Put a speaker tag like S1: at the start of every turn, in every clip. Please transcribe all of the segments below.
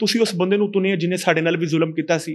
S1: ਤੁਸੀਂ ਉਸ ਬੰਦੇ ਨੂੰ ਚੁਣਿਆ ਜਿਹਨੇ ਸਾਡੇ ਨਾਲ ਵੀ ਜ਼ੁਲਮ ਕੀਤਾ ਸੀ,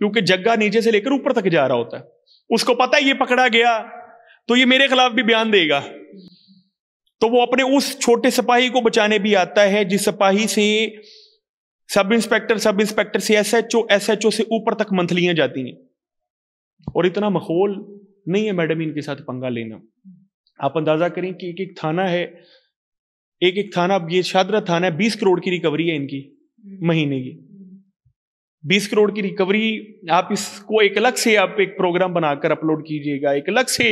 S1: کیونکہ جگہ نیچے سے لے کر اوپر تک جا رہا ہوتا ہے. اس کو پتا ہے یہ پکڑا گیا تو یہ میرے خلاف بھی بیان دے گا, تو وہ اپنے اس چھوٹے سپاہی کو بچانے بھی آتا ہے جس سپاہی سے سب انسپیکٹر سے ایس ایچ او سے اوپر تک منتھلیاں جاتی ہیں. اور اتنا ماحول نہیں ہے میڈم ان کے ساتھ پنگا لینا. آپ اندازہ کریں کہ ایک تھانہ ہے, ایک تھانہ, اب یہ شادرہ تھانہ ہے, 20 کروڑ کی ریکوری ہے ان کی مہینے کی. 20 کروڑ کی ریکوری, آپ اس کو ایک الگ سے آپ ایک پروگرام بنا کر اپلوڈ کیجئے گا, ایک الگ سے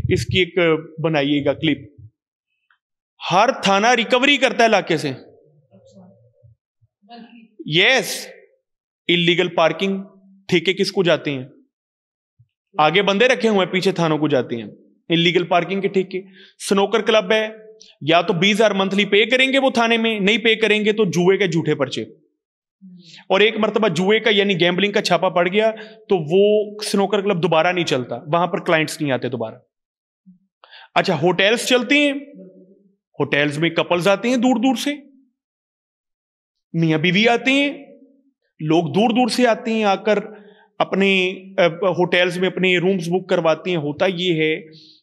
S1: اس کی ایک بنائیے گا کلپ. ہر تھانہ ریکوری کرتا ہے علاقے سے. یس, انلیگل پارکنگ ٹھیکے کس کو جاتے ہیں؟ آگے بندے رکھے ہوئے ہیں, پیچھے تھانوں کو جاتے ہیں انلیگل پارکنگ کے ٹھیکے. سنوکر کلب ہے, یا تو 20,000 منتھلی پے کریں گے وہ تھانے میں, نہیں پے کریں گے تو جوئے کے جھوٹے پرچے. اور ایک مرتبہ جوئے کا یعنی گیمبلنگ کا چھاپا پڑ گیا تو وہ سنوکر کلب دوبارہ نہیں چلتا, وہاں پر کلائنٹس نہیں آتے دوبارہ. اچھا, ہوٹلز چلتے ہیں, ہوٹلز میں کپلز آتے ہیں دور دور سے, میاں بیوی آتے ہیں, لوگ دور دور سے آتے ہیں, آ کر اپنے ہوٹلز میں اپنے رومز بک کرواتے ہیں. ہوتا یہ ہے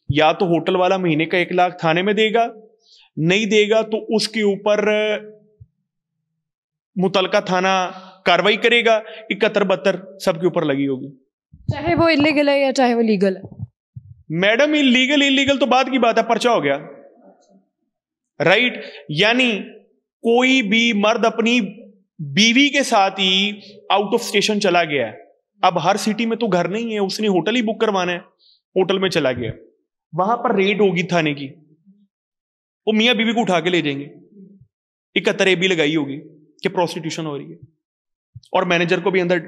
S1: یا تو ہوٹل والا مہینے کا 1 لاکھ تھانے میں دے گا, نہیں دے گا تو اس کے اوپر متعلقہ تھانہ کاروائی کرے گا. 71-72 سب کے اوپر لگی ہوگی,
S2: چاہے وہ انلیگل ہے یا چاہے وہ لیگل ہے.
S1: میڈم انلیگل تو بعد کی بات ہے, پرچہ ہو گیا. رائٹ, یعنی کوئی بھی مرد اپنی بیوی کے ساتھ ہی آؤٹ آف اسٹیشن چلا گیا ہے, اب ہر سٹی میں تو گھر نہیں ہے, اس نے ہوٹل ہی بک کروانا ہے, ہوٹل میں چلا گیا, وہاں پر ریڈ ہوگی تھانے کی, وہ میاں بیوی کو اٹھا کے لے جائیں گے. 71 بھی لگائی ہوگی کہ پروسٹیٹیوشن ہو رہی ہے, اور مینیجر کو بھی اندر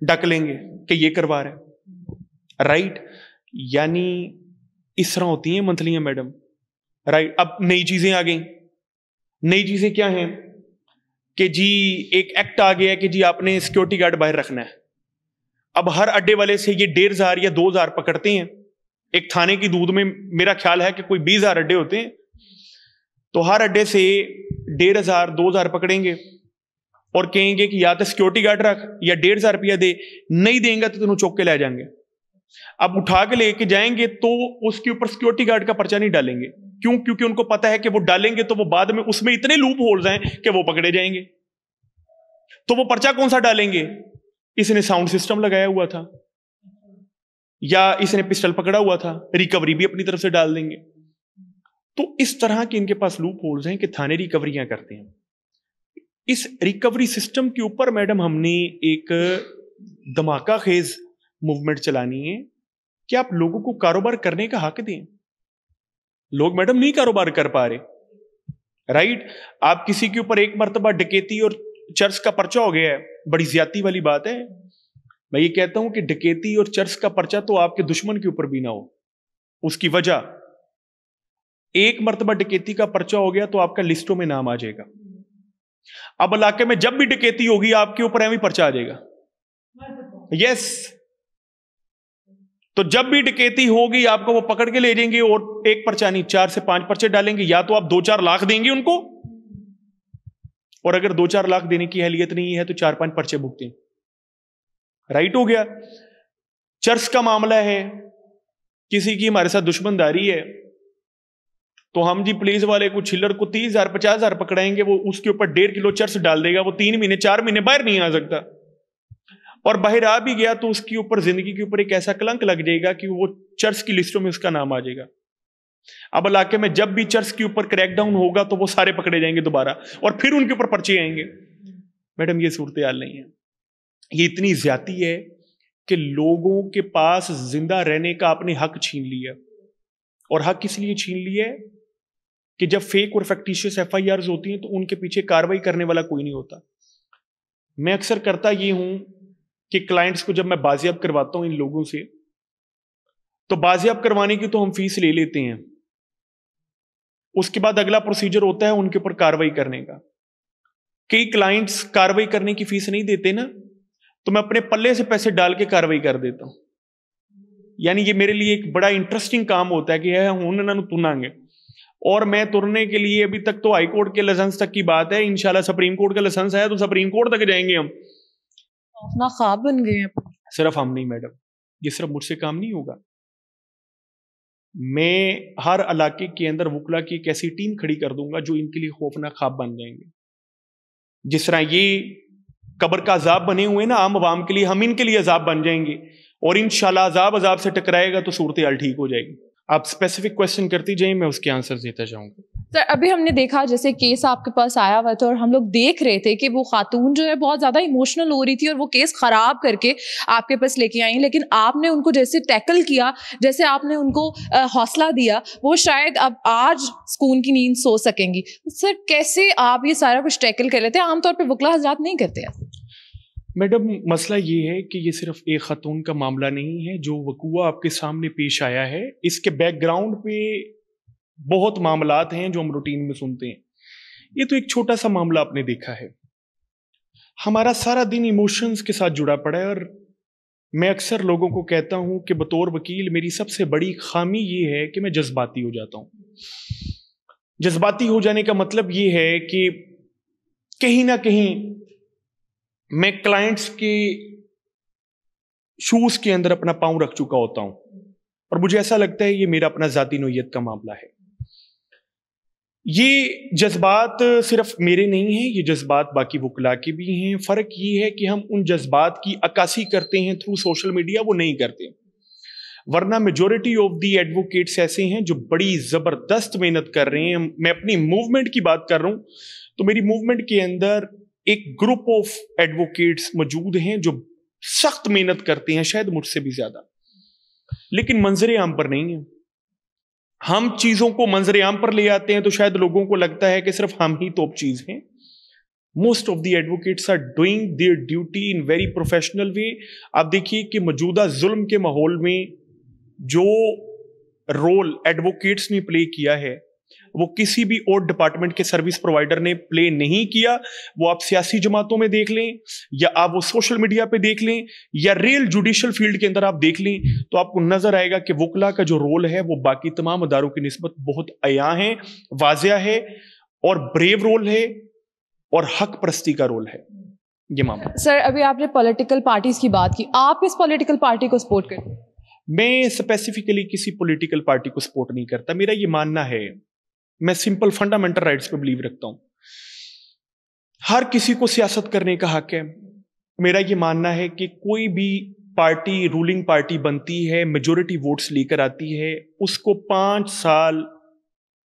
S1: ڈک لیں گے کہ یہ کروا رہا ہے. رائٹ, یعنی اس طرح ہوتی ہیں منتھلیاں میڈم. رائٹ, اب نئی چیزیں آ گئیں. نئی چیزیں کیا ہیں کہ جی ایک ایکٹ آ گیا ہے کہ جی آپ نے سیکورٹی گارڈ باہر رکھنا ہے. اب ہر اڈے والے سے یہ 1,500 یا 2,000 پکڑتے ہیں. ایک تھانے کی دودھ میں میرا خیال ہے کہ کوئی 20,000 اڈے ہوتے ہیں, تو ہر اڈے سے 1,500 2,000 پکڑیں گے اور کہیں گے کہ یا تو سیکورٹی گارڈ رکھ یا 1,500 روپیہ دے, نہیں دیں گا تو تینوں چوک کے لے جائیں گے. اب اٹھا کے لے کے جائیں گے تو اس کے اوپر سیکورٹی گارڈ کا پرچہ نہیں ڈالیں گے. کیوں؟ کیونکہ ان کو پتا ہے کہ وہ ڈالیں گے تو وہ بعد میں اس میں اتنے لوپ ہولز ہیں کہ وہ پکڑے جائیں گے. تو وہ پرچہ کون سا ڈالیں گے؟ اس نے ساؤنڈ سسٹم لگایا ہوا تھا, یا اس نے پسٹل پکڑا ہوا تھا, ریکوری بھی اپنی طرف سے ڈال دیں گے. تو اس طرح کے ان کے پاس لوپ ہولز ہیں کہ تھانے ریکوریاں کرتے ہیں. اس ریکوری سسٹم کے اوپر میڈم ہم نے ایک دھماکہ خیز موومنٹ چلانی ہے کہ آپ لوگوں کو کاروبار کرنے کا حق دیں. لوگ میڈم نہیں کاروبار کر پا رہے. رائٹ, آپ کسی کے اوپر ایک مرتبہ ڈکیتی اور چرس کا پرچہ ہو گیا ہے, بڑی زیادتی والی بات ہے. میں یہ کہتا ہوں کہ ڈکیتی اور چرس کا پرچہ تو آپ کے دشمن کے اوپر بھی نہ ہو. اس کی وجہ, ایک مرتبہ ڈکیتی کا پرچہ ہو گیا تو آپ کا لسٹوں میں نام آ جائے گا. اب علاقے میں جب بھی ڈکیتی ہوگی آپ کے اوپر ایویں پرچہ آ جائے گا. یس, تو جب بھی ڈکیتی ہوگی آپ کو وہ پکڑ کے لے جائیں گے, اور ایک پرچہ نہیں 4 سے 5 پرچے ڈالیں گے. یا تو آپ 2-4 لاکھ دیں گے ان کو, اور اگر 2-4 لاکھ دینے کی اہلیت نہیں ہے تو 4-5 پرچے بھگتے ہیں. رائٹ ہو گیا. چرس کا معاملہ ہے, کسی کی ہمارے ساتھ دشمنداری ہے تو ہم جی پولیس والے کو چھلر کو 30,000 50,000 پکڑائیں گے, وہ اس کے اوپر 1.5 کلو چرس ڈال دے گا, وہ 3 مہینے 4 مہینے باہر نہیں آ سکتا, اور باہر آ بھی گیا تو اس کے اوپر زندگی کے اوپر ایک ایسا کلنک لگ جائے گا کہ وہ چرس کی لسٹوں میں اس کا نام آ جائے گا. اب علاقے میں جب بھی چرس کے اوپر کریک ڈاؤن ہوگا تو وہ سارے پکڑے جائیں گے دوبارہ, اور پھر ان کے اوپر پرچے آئیں گے. میڈم یہ صورتحال نہیں ہے. یہ اتنی زیادتی ہے کہ لوگوں کے پاس زندہ رہنے کا آپ نے حق چھین لیا, اور حق اس لیے چھین لیا ہے کہ جب فیک اور فیکٹیشیس FIRs ہوتی ہیں تو ان کے پیچھے کاروائی کرنے والا کوئی نہیں ہوتا. میں اکثر کرتا یہ ہوں کہ کلائنٹس کو جب میں بازیاب کرواتا ہوں ان لوگوں سے, تو بازیاب کروانے کی تو ہم فیس لے لیتے ہیں, اس کے بعد اگلا پروسیجر ہوتا ہے ان کے اوپر کاروائی کرنے کا. کئی کلائنٹس کاروائی کرنے کی فیس نہیں دیتے نا, تو میں اپنے پلے سے پیسے ڈال کے کاروائی کر دیتا ہوں. یعنی یہ میرے لیے ایک بڑا انٹرسٹنگ کام ہوتا ہے کہ ہوں نہ تنیں گے, اور میں ترنے کے لیے ابھی تک تو ہائی کورٹ کے لائسنس تک کی بات ہے, انشاءاللہ سپریم کورٹ کا لائسنس ہے تو سپریم کورٹ تک جائیں گے ہم.
S2: اپنا خواب بن گئے ہیں.
S1: صرف ہم نہیں میڈم, یہ صرف مجھ سے کام نہیں ہوگا. میں ہر علاقے کے اندر وکلا کی ایک ایسی ٹیم کھڑی کر دوں گا جو ان کے لیے خوفناک خواب بن جائیں گے. جس طرح یہ قبر کا عذاب بنے ہوئے نا عام عوام کے لیے, ہم ان کے لیے عذاب بن جائیں گے, اور انشاءاللہ عذاب سے ٹکرائے گا تو صورتحال ٹھیک ہو جائے گی. آپ اسپیسیفک کوشچن کرتی جائیں, میں اس کے آنسر دیتا جاؤں گا.
S2: سر ابھی ہم نے دیکھا جیسے کیس آپ کے پاس آیا ہوا تھا اور ہم لوگ دیکھ رہے تھے کہ وہ خاتون جو ہے بہت زیادہ ایموشنل ہو رہی تھی اور وہ کیس خراب کر کے آپ کے پاس لے کے آئیں, لیکن آپ نے ان کو جیسے ٹیکل کیا, جیسے آپ نے ان کو حوصلہ دیا, وہ شاید اب آج سکون کی نیند سو سکیں گی. سر کیسے آپ یہ سارا کچھ ٹیکل کر لیتے ہیں؟ عام طور پہ وکلا حضرات نہیں کرتے ہیں.
S1: میڈم مسئلہ یہ ہے کہ یہ صرف ایک خاتون کا معاملہ نہیں ہے جو وقوع آپ کے سامنے پیش آیا ہے. اس کے بیک گراؤنڈ پہ بہت معاملات ہیں جو ہم روٹین میں سنتے ہیں. یہ تو ایک چھوٹا سا معاملہ آپ نے دیکھا ہے. ہمارا سارا دن ایموشنز کے ساتھ جڑا پڑا ہے, اور میں اکثر لوگوں کو کہتا ہوں کہ بطور وکیل میری سب سے بڑی خامی یہ ہے کہ میں جذباتی ہو جاتا ہوں. جذباتی ہو جانے کا مطلب یہ ہے کہ کہیں نہ کہیں میں کلائنٹس کے شوز کے اندر اپنا پاؤں رکھ چکا ہوتا ہوں, اور مجھے ایسا لگتا ہے یہ میرا اپنا ذاتی نوعیت کا معاملہ ہے. یہ جذبات صرف میرے نہیں ہیں, یہ جذبات باقی وکلا کے بھی ہیں. فرق یہ ہے کہ ہم ان جذبات کی عکاسی کرتے ہیں تھرو سوشل میڈیا, وہ نہیں کرتے. ورنہ میجورٹی آف دی ایڈوکیٹس ایسے ہیں جو بڑی زبردست محنت کر رہے ہیں. میں اپنی موومنٹ کی بات کر رہا ہوں تو میری موومنٹ کے اندر ایک گروپ آف ایڈوکیٹس موجود ہیں جو سخت محنت کرتے ہیں, شاید مجھ سے بھی زیادہ, لیکن منظر عام پر نہیں ہے. ہم چیزوں کو منظر عام پر لے آتے ہیں تو شاید لوگوں کو لگتا ہے کہ صرف ہم ہی توپ چیز ہیں. Most of the advocates are doing their duty in very professional way. آپ دیکھیے کہ موجودہ ظلم کے ماحول میں جو رول ایڈوکیٹس نے پلے کیا ہے وہ کسی بھی اور ڈپارٹمنٹ کے سروس پرووائڈر نے پلے نہیں کیا. وہ آپ سیاسی جماعتوں میں دیکھ لیں, یا آپ وہ سوشل میڈیا پہ دیکھ لیں, یا ریل جوڈیشل فیلڈ کے اندر آپ دیکھ لیں, تو آپ کو نظر آئے گا کہ وکلا کا جو رول ہے وہ باقی تمام اداروں کی نسبت بہت عیاں ہے, واضح ہے, اور بریو رول ہے, اور حق پرستی کا رول ہے یہ معاملہ.
S2: سر ابھی آپ نے پولیٹیکل پارٹیز کی بات کی, آپ کس پولیٹیکل پارٹی کو سپورٹ کرتے ہیں؟
S1: میں اسپیسیفکلی کسی پولیٹیکل پارٹی کو سپورٹ نہیں کرتا. میرا یہ ماننا ہے, میں سمپل فنڈامنٹل رائٹس پہ بلیو رکھتا ہوں. ہر کسی کو سیاست کرنے کا حق ہے. میرا یہ ماننا ہے کہ کوئی بھی پارٹی رولنگ پارٹی بنتی ہے, میجورٹی ووٹس لے کر آتی ہے, اس کو 5 سال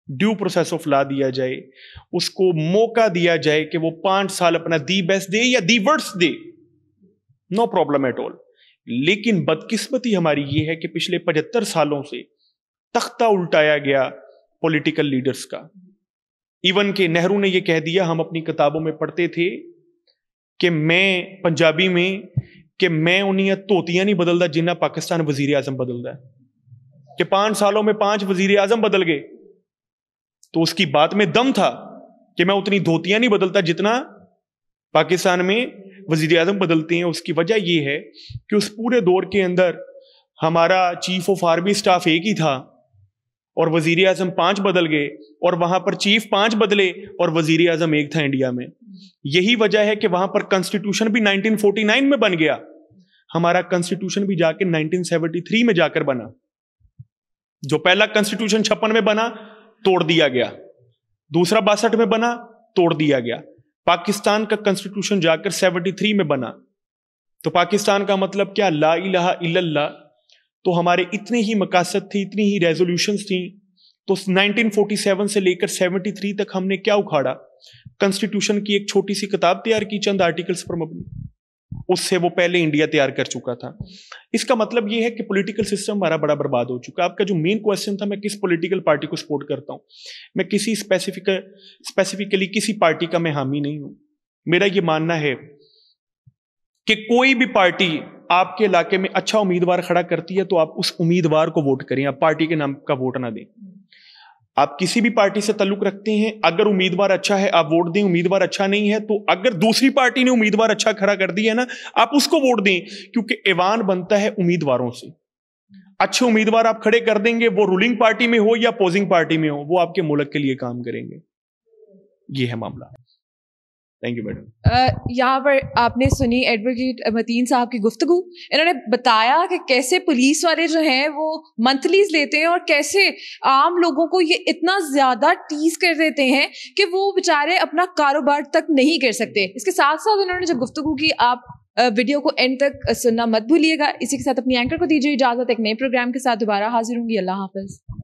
S1: ڈیو پروسیس آف لا دیا جائے, اس کو موقع دیا جائے کہ وہ 5 سال اپنا دی بیسٹ دے یا دی ورسٹ دے, نو پرابلم ایٹ آل. لیکن بدقسمتی ہماری یہ ہے کہ پچھلے 75 سالوں سے تختہ الٹایا گیا پولیٹیکل لیڈرز کا. ایون کہ نہرو نے یہ کہہ دیا, ہم اپنی کتابوں میں پڑھتے تھے کہ میں پنجابی میں کہ میں انہیں توتیاں نہیں بدلتا جنہ پاکستان وزیر اعظم بدلتا ہے, کہ 5 سالوں میں 5 وزیر اعظم بدل گئے. تو اس کی بات میں دم تھا کہ میں اتنی دھوتیاں نہیں بدلتا جتنا پاکستان میں وزیر اعظم بدلتے ہیں. اس کی وجہ یہ ہے کہ اس پورے دور کے اندر ہمارا چیف آف آرمی سٹاف ایک ہی تھا اور وزیر اعظم 5 بدل گئے, اور وہاں پر چیف 5 بدلے اور وزیر اعظم ایک تھا انڈیا میں. یہی وجہ ہے کہ وہاں پر کنسٹیٹیوشن بھی 1949 میں بن گیا. ہمارا کنسٹیٹیوشن بھی جا کے 1973 میں جا کر بنا. جو پہلا کنسٹیٹیوشن 56 میں بنا توڑ دیا گیا, دوسرا 62 میں بنا توڑ دیا گیا. پاکستان کا کنسٹیٹیوشن جا کر 73 میں بنا. تو پاکستان کا مطلب کیا؟ لا الہ الا اللہ. تو ہمارے اتنے ہی مقاصد تھے, اتنی ہی ریزولوشنز تھیں. تو 1947 سے لے کر 73 تک ہم نے کیا اکھاڑا؟ کنسٹیٹیوشن کی ایک چھوٹی سی کتاب تیار کی چند آرٹیکلز پر مبنی. اس سے وہ پہلے انڈیا تیار کر چکا تھا. اس کا مطلب یہ ہے کہ پولیٹیکل سسٹم ہمارا بڑا برباد ہو چکا. آپ کا جو مین کویسچن تھا میں کس پولیٹیکل پارٹی کو سپورٹ کرتا ہوں, میں کسی اسپیسیفکلی کسی پارٹی کا میں حامی نہیں ہوں. میرا یہ ماننا ہے کہ کوئی بھی پارٹی آپ کے علاقے میں اچھا امیدوار کھڑا کرتی ہے تو آپ اس امیدوار کو ووٹ کریں, آپ پارٹی کے نام کا ووٹ نہ دیں. آپ کسی بھی پارٹی سے تعلق رکھتے ہیں, اگر امیدوار اچھا ہے آپ ووٹ دیں, امیدوار اچھا نہیں ہے تو اگر دوسری پارٹی نے امیدوار اچھا کھڑا کر دیا ہے نا, آپ اس کو ووٹ دیں, کیونکہ ایوان بنتا ہے امیدواروں سے. اچھے امیدوار آپ کھڑے کر دیں گے, وہ رولنگ پارٹی میں ہو یا اپوزنگ پارٹی میں ہو, وہ آپ کے ملک کے لیے کام کریں گے. یہ ہے معاملہ. Thank you madam.
S2: یہاں پر آپ نے سنی ایڈوکیٹ متین صاحب کی گفتگو. انہوں نے بتایا کہ کیسے پولیس والے جو ہیں وہ منتھلیز لیتے ہیں اور کیسے عام لوگوں کو یہ اتنا زیادہ ٹیز کر دیتے ہیں کہ وہ بیچارے اپنا کاروبار تک نہیں کر سکتے. اس کے ساتھ ساتھ انہوں نے جو گفتگو کی, آپ ویڈیو کو اینڈ تک سننا مت بھولیے گا. اسی کے ساتھ اپنی اینکر کو دیجیے اجازت. ایک نئے پروگرام کے ساتھ دوبارہ حاضر ہوں گی. اللہ حافظ.